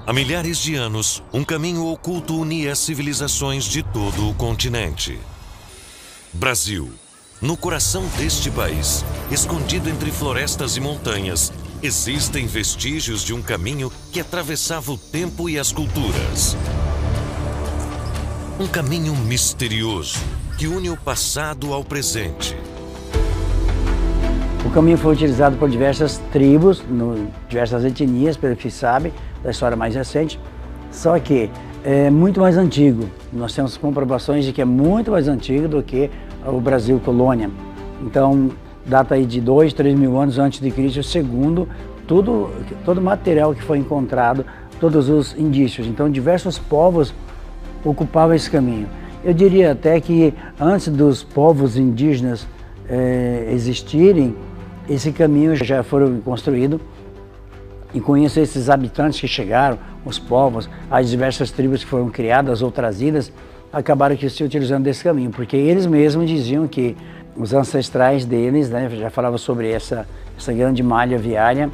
Há milhares de anos, um caminho oculto unia as civilizações de todo o continente. Brasil. No coração deste país, escondido entre florestas e montanhas, existem vestígios de um caminho que atravessava o tempo e as culturas. Um caminho misterioso que une o passado ao presente. O caminho foi utilizado por diversas tribos, diversas etnias, pelo que se sabe, da história mais recente, só que é muito mais antigo. Nós temos comprovações de que é muito mais antigo do que o Brasil colônia. Então, data aí de 2, 3 mil anos antes de Cristo, segundo todo o material que foi encontrado, todos os indícios. Então, diversos povos ocupavam esse caminho. Eu diria até que antes dos povos indígenas existirem, esse caminho já foi construído, e com isso esses habitantes que chegaram, os povos, as diversas tribos que foram criadas ou trazidas, acabaram que se utilizando desse caminho, porque eles mesmos diziam que os ancestrais deles, né, já falavam sobre essa grande malha viária,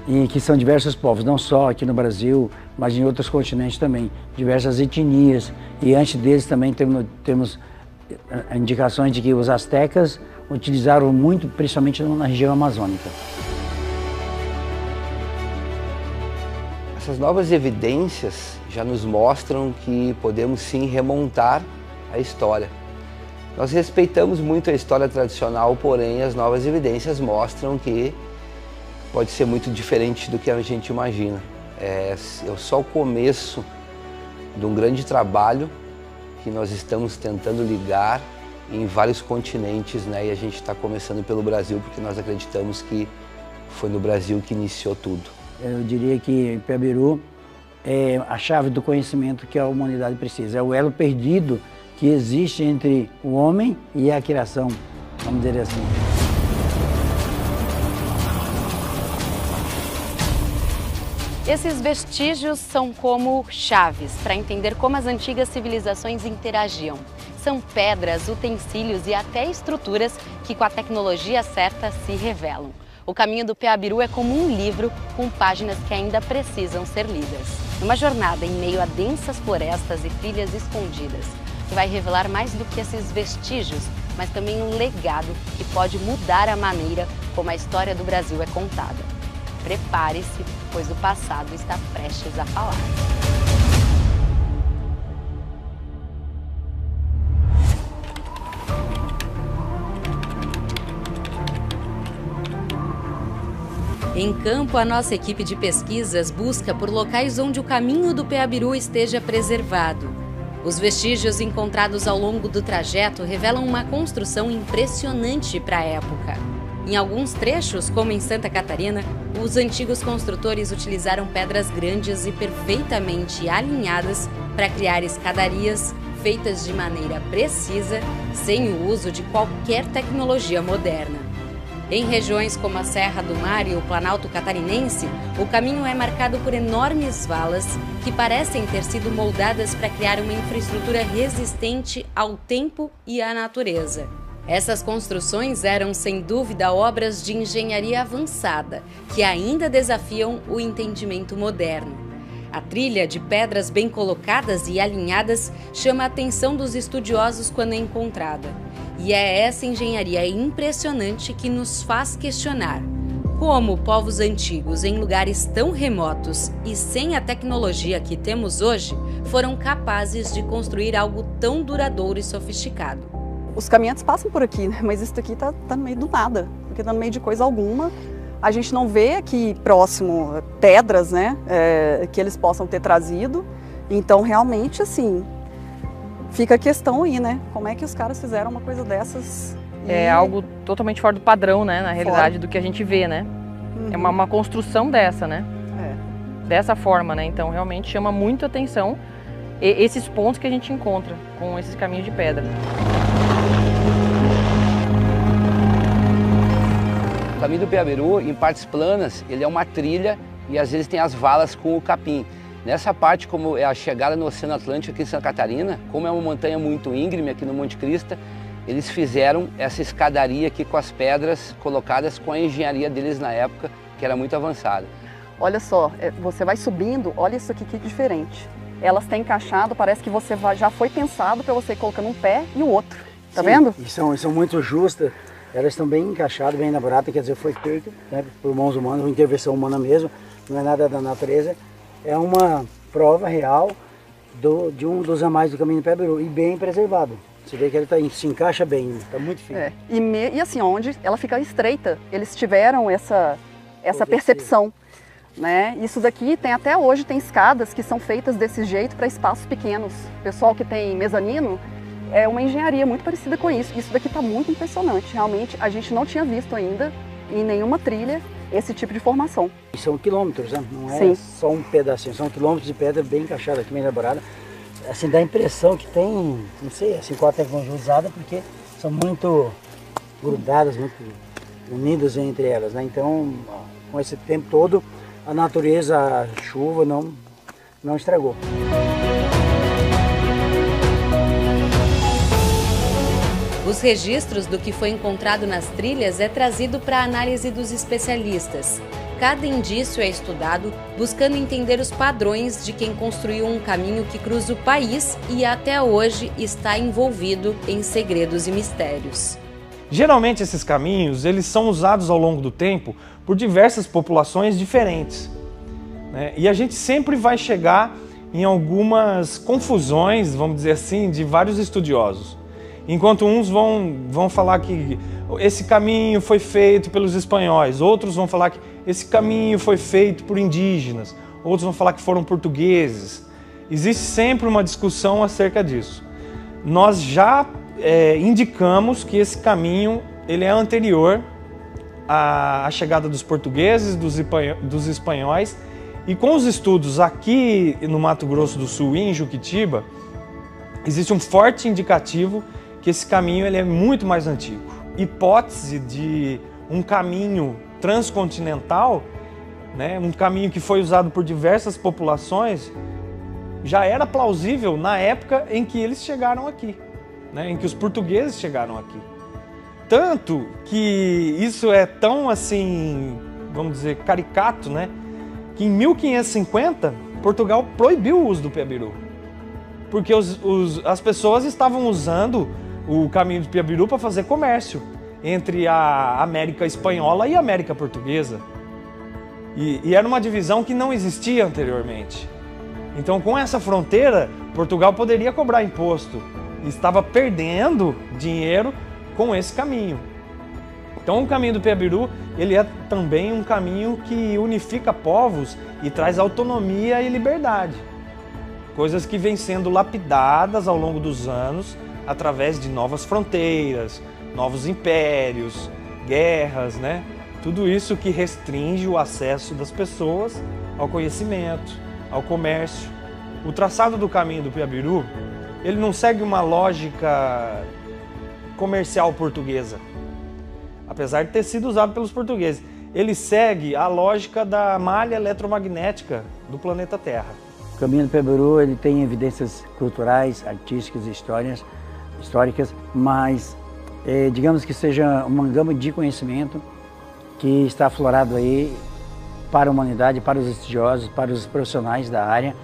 e que são diversos povos, não só aqui no Brasil, mas em outros continentes também, diversas etnias, e antes deles também temos indicações de que os astecas utilizaram muito, principalmente na região amazônica. Essas novas evidências já nos mostram que podemos sim remontar a história. Nós respeitamos muito a história tradicional, porém as novas evidências mostram que pode ser muito diferente do que a gente imagina. É só o começo de um grande trabalho que nós estamos tentando ligar em vários continentes, né? E a gente está começando pelo Brasil porque nós acreditamos que foi no Brasil que iniciou tudo. Eu diria que Piabiru é a chave do conhecimento que a humanidade precisa. É o elo perdido que existe entre o homem e a criação, vamos dizer assim. Esses vestígios são como chaves para entender como as antigas civilizações interagiam. São pedras, utensílios e até estruturas que com a tecnologia certa se revelam. O caminho do Piabiru é como um livro com páginas que ainda precisam ser lidas. Uma jornada em meio a densas florestas e trilhas escondidas, que vai revelar mais do que esses vestígios, mas também um legado que pode mudar a maneira como a história do Brasil é contada. Prepare-se, pois o passado está prestes a falar. Em campo, a nossa equipe de pesquisas busca por locais onde o caminho do Piabiru esteja preservado. Os vestígios encontrados ao longo do trajeto revelam uma construção impressionante para a época. Em alguns trechos, como em Santa Catarina, os antigos construtores utilizaram pedras grandes e perfeitamente alinhadas para criar escadarias feitas de maneira precisa, sem o uso de qualquer tecnologia moderna. Em regiões como a Serra do Mar e o Planalto Catarinense, o caminho é marcado por enormes valas que parecem ter sido moldadas para criar uma infraestrutura resistente ao tempo e à natureza. Essas construções eram, sem dúvida, obras de engenharia avançada, que ainda desafiam o entendimento moderno. A trilha de pedras bem colocadas e alinhadas chama a atenção dos estudiosos quando é encontrada. E é essa engenharia impressionante que nos faz questionar como povos antigos em lugares tão remotos e sem a tecnologia que temos hoje foram capazes de construir algo tão duradouro e sofisticado. Os caminhantes passam por aqui, né? Mas isso aqui tá no meio do nada, porque tá no meio de coisa alguma. A gente não vê aqui próximo pedras, né, que eles possam ter trazido. Então, realmente, assim, fica a questão aí, né? Como é que os caras fizeram uma coisa dessas? É algo totalmente fora do padrão, né? Na realidade, do que a gente vê, né? Uhum. É uma construção dessa, né? Dessa forma, né? Então, realmente chama muito atenção esses pontos que a gente encontra com esses caminhos de pedra. O caminho do Piabiru, em partes planas, ele é uma trilha e às vezes tem as valas com o capim. Nessa parte, como é a chegada no Oceano Atlântico aqui em Santa Catarina, como é uma montanha muito íngreme aqui no Monte Crista, eles fizeram essa escadaria aqui com as pedras colocadas com a engenharia deles na época, que era muito avançada. olha só, você vai subindo, olha isso aqui que diferente. Elas têm encaixado, parece que você já foi pensado para você ir colocando um pé e o outro. Tá vendo? E são muito justas, elas estão bem encaixadas, bem elaboradas, quer dizer, foi feito, né, por mãos humanas, uma intervenção humana mesmo, não é nada da natureza. É uma prova real de um dos ramais do caminho do Pé-Biru e bem preservado. Você vê que ele se encaixa bem, está muito fino. E assim, onde ela fica estreita, eles tiveram essa percepção. Né? Isso daqui até hoje tem escadas que são feitas desse jeito para espaços pequenos. O pessoal que tem mezanino, é uma engenharia muito parecida com isso. Isso daqui está muito impressionante. Realmente, a gente não tinha visto ainda em nenhuma trilha esse tipo de formação. E são quilômetros, né? Não é só um pedacinho, são quilômetros de pedra bem encaixada aqui, bem elaborada. Assim, dá a impressão que tem, não sei, assim, qual a tecnologia usada, porque são muito grudadas, muito unidas entre elas, né? Então, com esse tempo todo, a natureza, a chuva não estragou. Os registros do que foi encontrado nas trilhas é trazido para a análise dos especialistas. Cada indício é estudado, buscando entender os padrões de quem construiu um caminho que cruza o país e até hoje está envolvido em segredos e mistérios. Geralmente esses caminhos eles são usados ao longo do tempo por diversas populações diferentes, né? E a gente sempre vai chegar em algumas confusões, vamos dizer assim, de vários estudiosos. Enquanto uns vão falar que esse caminho foi feito pelos espanhóis, outros vão falar que esse caminho foi feito por indígenas, outros vão falar que foram portugueses. Existe sempre uma discussão acerca disso. Nós já indicamos que esse caminho ele é anterior à chegada dos portugueses, dos espanhóis, e com os estudos aqui no Mato Grosso do Sul e em Juquitiba, existe um forte indicativo que esse caminho ele é muito mais antigo. Hipótese de um caminho transcontinental, né, um caminho que foi usado por diversas populações, já era plausível na época em que eles chegaram aqui, né, em que os portugueses chegaram aqui. Tanto que isso é tão assim, vamos dizer, caricato, né, que em 1550 Portugal proibiu o uso do Pé-Biru, porque as pessoas estavam usando o caminho do Pé-Biru para fazer comércio entre a América Espanhola e a América Portuguesa. E era uma divisão que não existia anteriormente. Então, com essa fronteira, Portugal poderia cobrar imposto e estava perdendo dinheiro com esse caminho. Então, o caminho do Pé-Biru, ele é também um caminho que unifica povos e traz autonomia e liberdade. Coisas que vêm sendo lapidadas ao longo dos anos através de novas fronteiras, novos impérios, guerras, né? Tudo isso que restringe o acesso das pessoas ao conhecimento, ao comércio. O traçado do caminho do Pé-Biru, ele não segue uma lógica comercial portuguesa, apesar de ter sido usado pelos portugueses. Ele segue a lógica da malha eletromagnética do planeta Terra. O caminho do Pé-Biru ele tem evidências culturais, artísticas, históricas, mas digamos que seja uma gama de conhecimento que está aflorado aí para a humanidade, para os estudiosos, para os profissionais da área,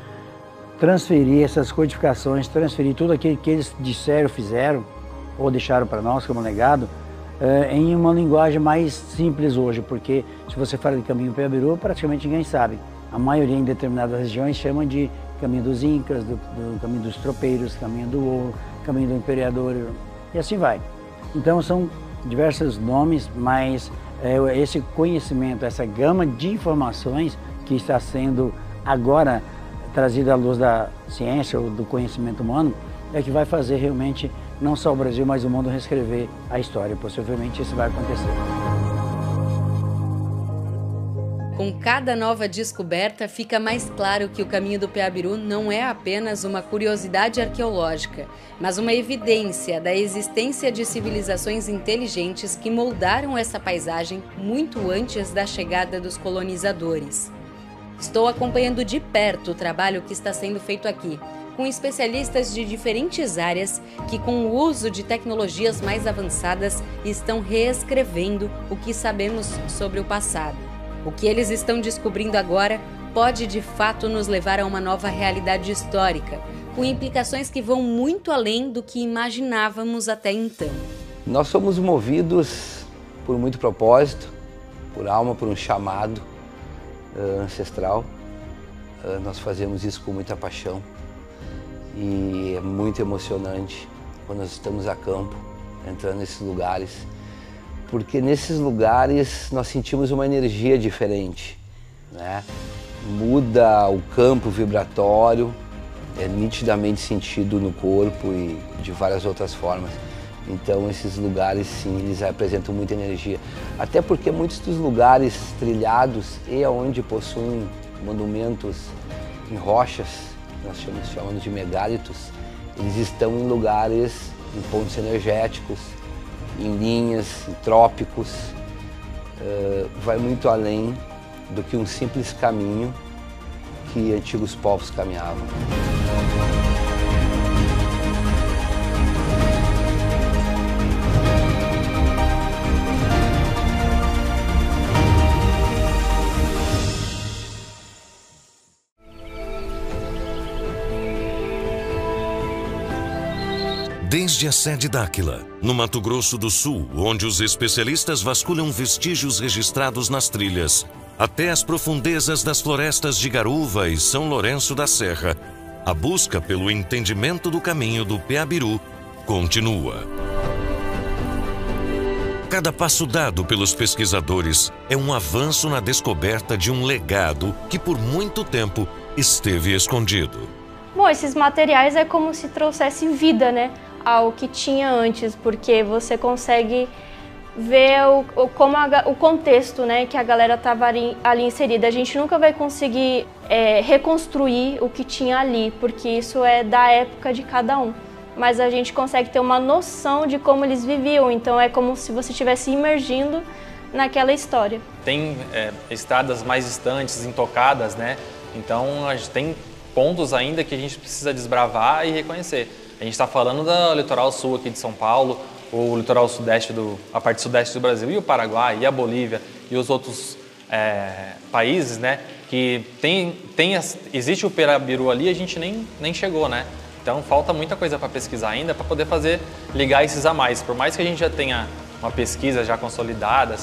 transferir essas codificações, transferir tudo aquilo que eles disseram, fizeram ou deixaram para nós como legado em uma linguagem mais simples hoje, porque se você fala de caminho Pé-Biru, praticamente ninguém sabe. A maioria em determinadas regiões chama de caminho dos Incas, do caminho dos tropeiros, caminho do ouro, caminho do imperador e assim vai. Então são diversos nomes, mas esse conhecimento, essa gama de informações que está sendo agora trazida à luz da ciência ou do conhecimento humano é que vai fazer realmente não só o Brasil, mas o mundo reescrever a história. Possivelmente isso vai acontecer. Com cada nova descoberta, fica mais claro que o caminho do Pé-Biru não é apenas uma curiosidade arqueológica, mas uma evidência da existência de civilizações inteligentes que moldaram essa paisagem muito antes da chegada dos colonizadores. Estou acompanhando de perto o trabalho que está sendo feito aqui, com especialistas de diferentes áreas que, com o uso de tecnologias mais avançadas, estão reescrevendo o que sabemos sobre o passado. O que eles estão descobrindo agora pode de fato nos levar a uma nova realidade histórica, com implicações que vão muito além do que imaginávamos até então. Nós somos movidos por muito propósito, por alma, por um chamado ancestral. Nós fazemos isso com muita paixão e é muito emocionante quando nós estamos a campo, entrando nesses lugares, porque nesses lugares nós sentimos uma energia diferente, né? Muda o campo vibratório, é nitidamente sentido no corpo e de várias outras formas. Então esses lugares sim, eles apresentam muita energia. Até porque muitos dos lugares trilhados e onde possuem monumentos em rochas, nós chamamos de megálitos, eles estão em lugares, em pontos energéticos, em linhas, em trópicos. Vai muito além do que um simples caminho que antigos povos caminhavam. Desde a sede d'Áquila, no Mato Grosso do Sul, onde os especialistas vasculham vestígios registrados nas trilhas, até as profundezas das florestas de Garuva e São Lourenço da Serra, a busca pelo entendimento do caminho do Peabiru continua. Cada passo dado pelos pesquisadores é um avanço na descoberta de um legado que por muito tempo esteve escondido. Bom, esses materiais é como se trouxesse vida, né, ao que tinha antes, porque você consegue ver o contexto, né, que a galera estava ali inserida. A gente nunca vai conseguir reconstruir o que tinha ali, porque isso é da época de cada um. Mas a gente consegue ter uma noção de como eles viviam, então é como se você estivesse imergindo naquela história. Tem estradas mais distantes, intocadas, né? Então a gente tem pontos ainda que a gente precisa desbravar e reconhecer. A gente está falando do litoral sul aqui de São Paulo, o litoral sudeste, a parte sudeste do Brasil, e o Paraguai, e a Bolívia, e os outros países, né, que existe o Peabiru ali, a gente nem chegou, né? Então falta muita coisa para pesquisar ainda, para poder ligar esses a mais. Por mais que a gente já tenha uma pesquisa já consolidada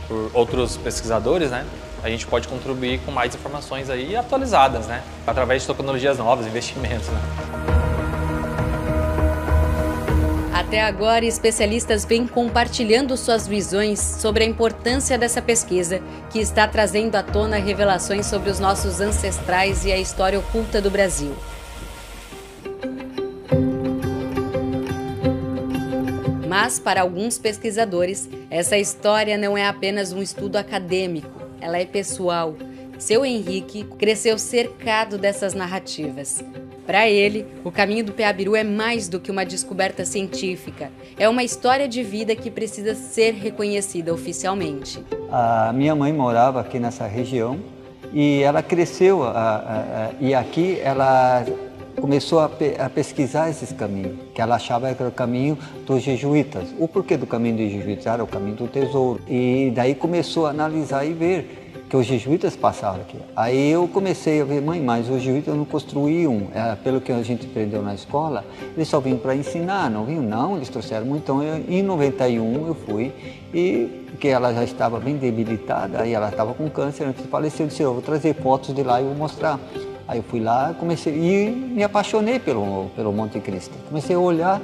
por outros pesquisadores, né, a gente pode contribuir com mais informações aí atualizadas, né, através de tecnologias novas, investimentos, né. Até agora, especialistas vêm compartilhando suas visões sobre a importância dessa pesquisa, que está trazendo à tona revelações sobre os nossos ancestrais e a história oculta do Brasil. Mas, para alguns pesquisadores, essa história não é apenas um estudo acadêmico, ela é pessoal. Seu Henrique cresceu cercado dessas narrativas. Para ele, o caminho do Peabiru é mais do que uma descoberta científica. É uma história de vida que precisa ser reconhecida oficialmente. A minha mãe morava aqui nessa região e ela cresceu e aqui ela começou a pesquisar esses caminhos, que ela achava que era o caminho dos jesuítas. O porquê do caminho dos jesuítas? Era o caminho do tesouro. E daí começou a analisar e ver que os jesuítas passavam aqui. Aí eu comecei a ver, mãe, mas os jesuítas não construíam, pelo que a gente aprendeu na escola, eles só vinham para ensinar, não vinham? Não, eles trouxeram muito. Então, em 91 eu fui, porque ela já estava bem debilitada, aí ela estava com câncer, antes de falecer, eu disse, eu vou trazer fotos de lá e vou mostrar. Aí eu fui lá, comecei, e me apaixonei pelo Monte Cristo. Comecei a olhar,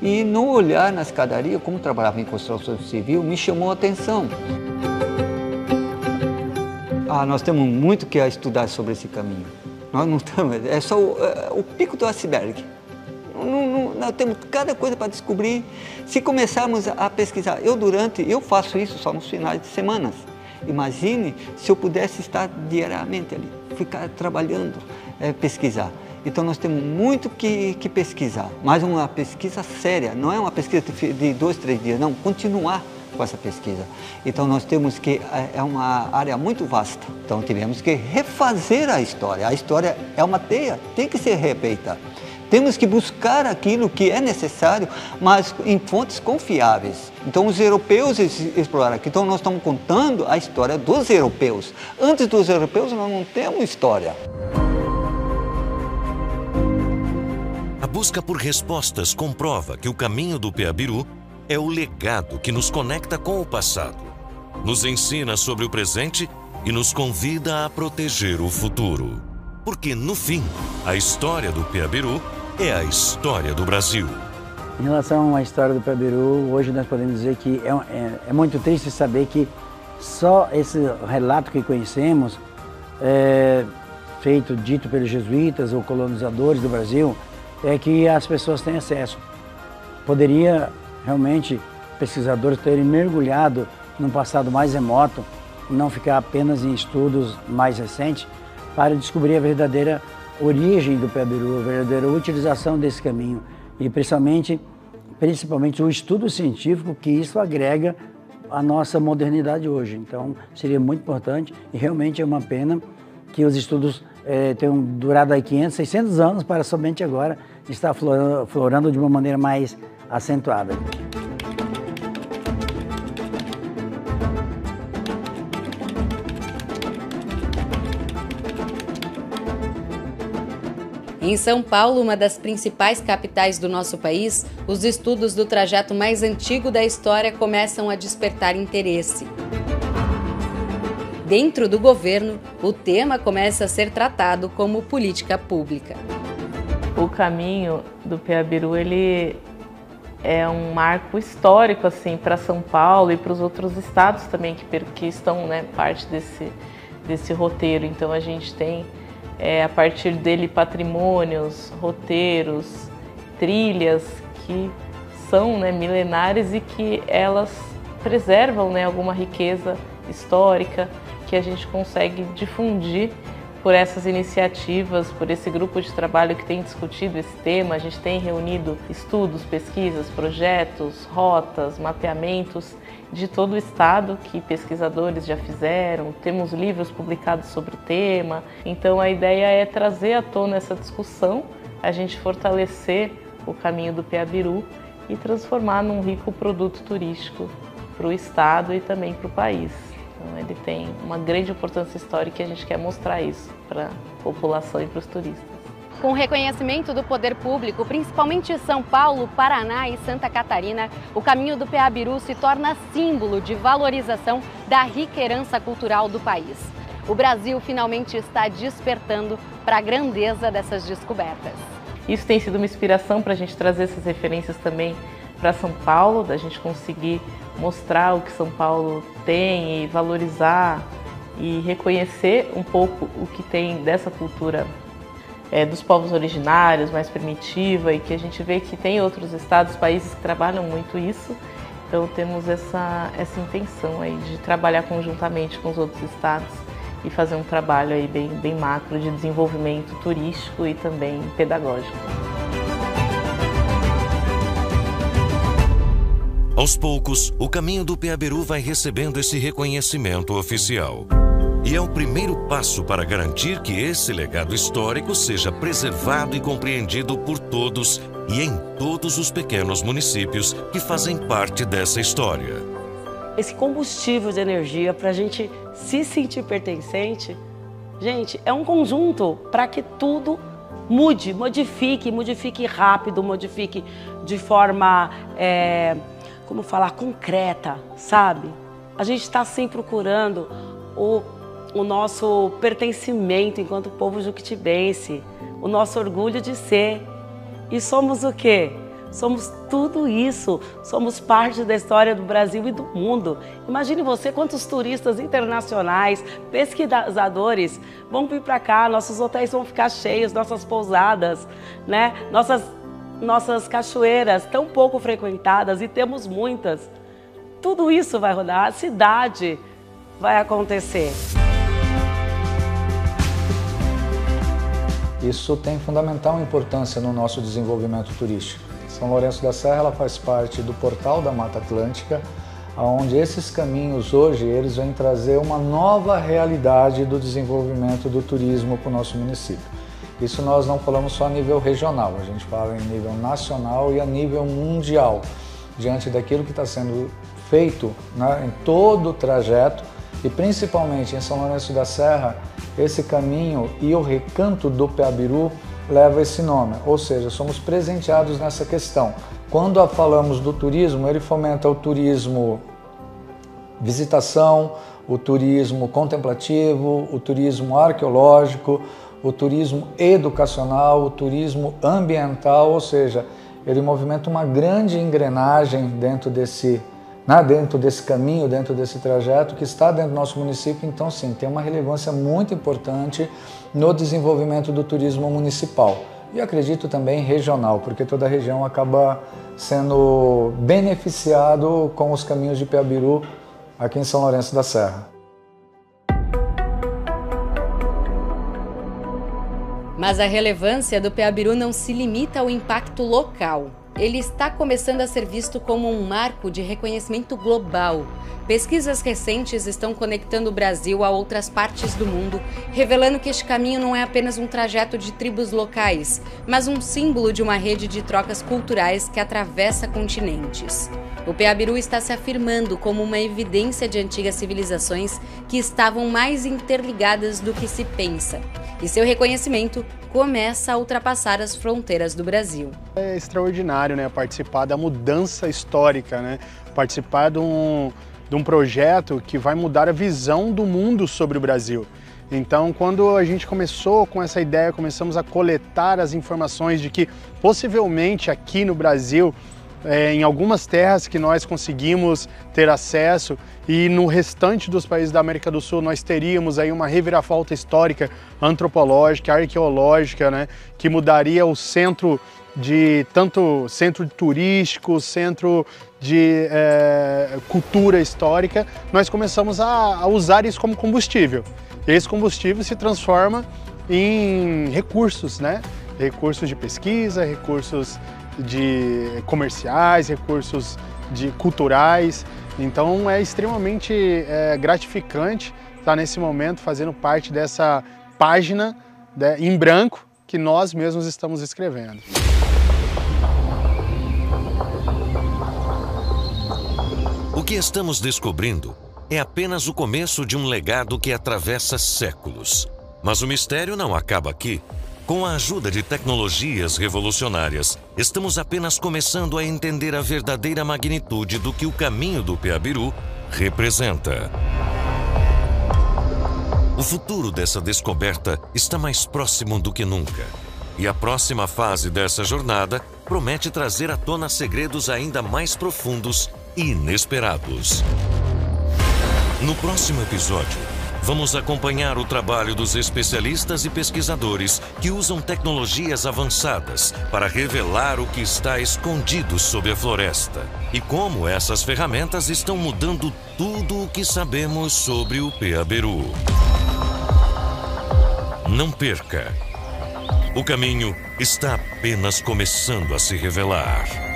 e no olhar na escadaria, como trabalhava em construção civil, me chamou a atenção. Nós temos muito que estudar sobre esse caminho. Nós não estamos, é só o pico do iceberg. Nós temos cada coisa para descobrir. Se começarmos a pesquisar, eu faço isso só nos finais de semana. Imagine se eu pudesse estar diariamente ali, ficar trabalhando, pesquisar. Então nós temos muito que pesquisar, mas uma pesquisa séria, não é uma pesquisa de 2, 3 dias, não, continuar com essa pesquisa. Então nós temos que, é uma área muito vasta, então tivemos que refazer a história é uma teia, tem que ser refeita. Temos que buscar aquilo que é necessário, mas em fontes confiáveis. Então os europeus exploraram aqui, então nós estamos contando a história dos europeus. Antes dos europeus nós não temos história. A busca por respostas comprova que o caminho do Peabiru é o legado que nos conecta com o passado, nos ensina sobre o presente e nos convida a proteger o futuro. Porque, no fim, a história do Peabiru é a história do Brasil. Em relação à história do Peabiru, hoje nós podemos dizer que é muito triste saber que só esse relato que conhecemos, dito pelos jesuítas ou colonizadores do Brasil, é que as pessoas têm acesso. Poderia realmente pesquisadores terem mergulhado num passado mais remoto, não ficar apenas em estudos mais recentes, para descobrir a verdadeira origem do Peabiru, a verdadeira utilização desse caminho e principalmente o estudo científico que isso agrega à nossa modernidade hoje. Então seria muito importante e realmente é uma pena que os estudos tenham durado aí 500, 600 anos para somente agora estar florando de uma maneira mais acentuada. Em São Paulo, uma das principais capitais do nosso país, os estudos do trajeto mais antigo da história começam a despertar interesse. Dentro do governo, o tema começa a ser tratado como política pública. O caminho do Peabiru, ele é um marco histórico assim para São Paulo e para os outros estados também que estão, né, parte desse roteiro. Então a gente tem a partir dele patrimônios, roteiros, trilhas que são, né, milenares e que elas preservam, né, alguma riqueza histórica que a gente consegue difundir por essas iniciativas, por esse grupo de trabalho que tem discutido esse tema. A gente tem reunido estudos, pesquisas, projetos, rotas, mapeamentos de todo o estado que pesquisadores já fizeram, temos livros publicados sobre o tema. Então a ideia é trazer à tona essa discussão, a gente fortalecer o caminho do Peabiru e transformar num rico produto turístico para o estado e também para o país. Então ele tem uma grande importância histórica e a gente quer mostrar isso para a população e para os turistas. Com o reconhecimento do poder público, principalmente em São Paulo, Paraná e Santa Catarina, o caminho do Peabiru se torna símbolo de valorização da rica herança cultural do país. O Brasil finalmente está despertando para a grandeza dessas descobertas. Isso tem sido uma inspiração para a gente trazer essas referências também para São Paulo, da gente conseguir mostrar o que São Paulo tem e valorizar e reconhecer um pouco o que tem dessa cultura dos povos originários, mais primitiva, e que a gente vê que tem outros estados, países que trabalham muito isso. Então temos essa intenção aí de trabalhar conjuntamente com os outros estados e fazer um trabalho aí bem macro de desenvolvimento turístico e também pedagógico. Aos poucos, o caminho do Peabiru vai recebendo esse reconhecimento oficial. E é o primeiro passo para garantir que esse legado histórico seja preservado e compreendido por todos e em todos os pequenos municípios que fazem parte dessa história. Esse combustível de energia para a gente se sentir pertencente, gente, é um conjunto para que tudo modifique rápido, modifique de forma, concreta, sabe? A gente está sempre procurando o nosso pertencimento enquanto povo juquitibense, o nosso orgulho de ser. E somos o quê? Somos tudo isso, somos parte da história do Brasil e do mundo. Imagine você quantos turistas internacionais, pesquisadores vão vir para cá, nossos hotéis vão ficar cheios, nossas pousadas, né? Nossas cachoeiras tão pouco frequentadas e temos muitas. Tudo isso vai rodar, a cidade vai acontecer. Isso tem fundamental importância no nosso desenvolvimento turístico. São Lourenço da Serra ela faz parte do Portal da Mata Atlântica, onde esses caminhos hoje eles vêm trazer uma nova realidade do desenvolvimento do turismo para o nosso município. Isso nós não falamos só a nível regional, a gente fala em nível nacional e a nível mundial, diante daquilo que está sendo feito, né, em todo o trajeto e principalmente em São Lourenço da Serra, esse caminho e o Recanto do Peabiru leva esse nome, ou seja, somos presenteados nessa questão. Quando falamos do turismo, ele fomenta o turismo visitação, o turismo contemplativo, o turismo arqueológico, o turismo educacional, o turismo ambiental, ou seja, ele movimenta uma grande engrenagem dentro desse caminho, dentro desse trajeto que está dentro do nosso município. Então, sim, tem uma relevância muito importante no desenvolvimento do turismo municipal. E acredito também regional, porque toda a região acaba sendo beneficiado com os caminhos de Peabiru aqui em São Lourenço da Serra. Mas a relevância do Peabiru não se limita ao impacto local. Ele está começando a ser visto como um marco de reconhecimento global. Pesquisas recentes estão conectando o Brasil a outras partes do mundo, revelando que este caminho não é apenas um trajeto de tribos locais, mas um símbolo de uma rede de trocas culturais que atravessa continentes. O Peabiru está se afirmando como uma evidência de antigas civilizações que estavam mais interligadas do que se pensa. E seu reconhecimento começa a ultrapassar as fronteiras do Brasil. É extraordinário, né, participar da mudança histórica, né, participar de um projeto que vai mudar a visão do mundo sobre o Brasil. Então, quando a gente começou com essa ideia, começamos a coletar as informações de que possivelmente aqui no Brasil, em algumas terras que nós conseguimos ter acesso e no restante dos países da América do Sul nós teríamos aí uma reviravolta histórica, antropológica, arqueológica, né, que mudaria o centro de tanto centro turístico, centro de cultura histórica, nós começamos a usar isso como combustível. E esse combustível se transforma em recursos, né? Recursos de pesquisa, recursos de comerciais, recursos culturais. Então é extremamente gratificante estar nesse momento fazendo parte dessa página em branco que nós mesmos estamos escrevendo. O que estamos descobrindo é apenas o começo de um legado que atravessa séculos. Mas o mistério não acaba aqui. Com a ajuda de tecnologias revolucionárias, estamos apenas começando a entender a verdadeira magnitude do que o caminho do Peabiru representa. O futuro dessa descoberta está mais próximo do que nunca. E a próxima fase dessa jornada promete trazer à tona segredos ainda mais profundos e inesperados. No próximo episódio, vamos acompanhar o trabalho dos especialistas e pesquisadores que usam tecnologias avançadas para revelar o que está escondido sob a floresta e como essas ferramentas estão mudando tudo o que sabemos sobre o Peabiru. Não perca! O caminho está apenas começando a se revelar.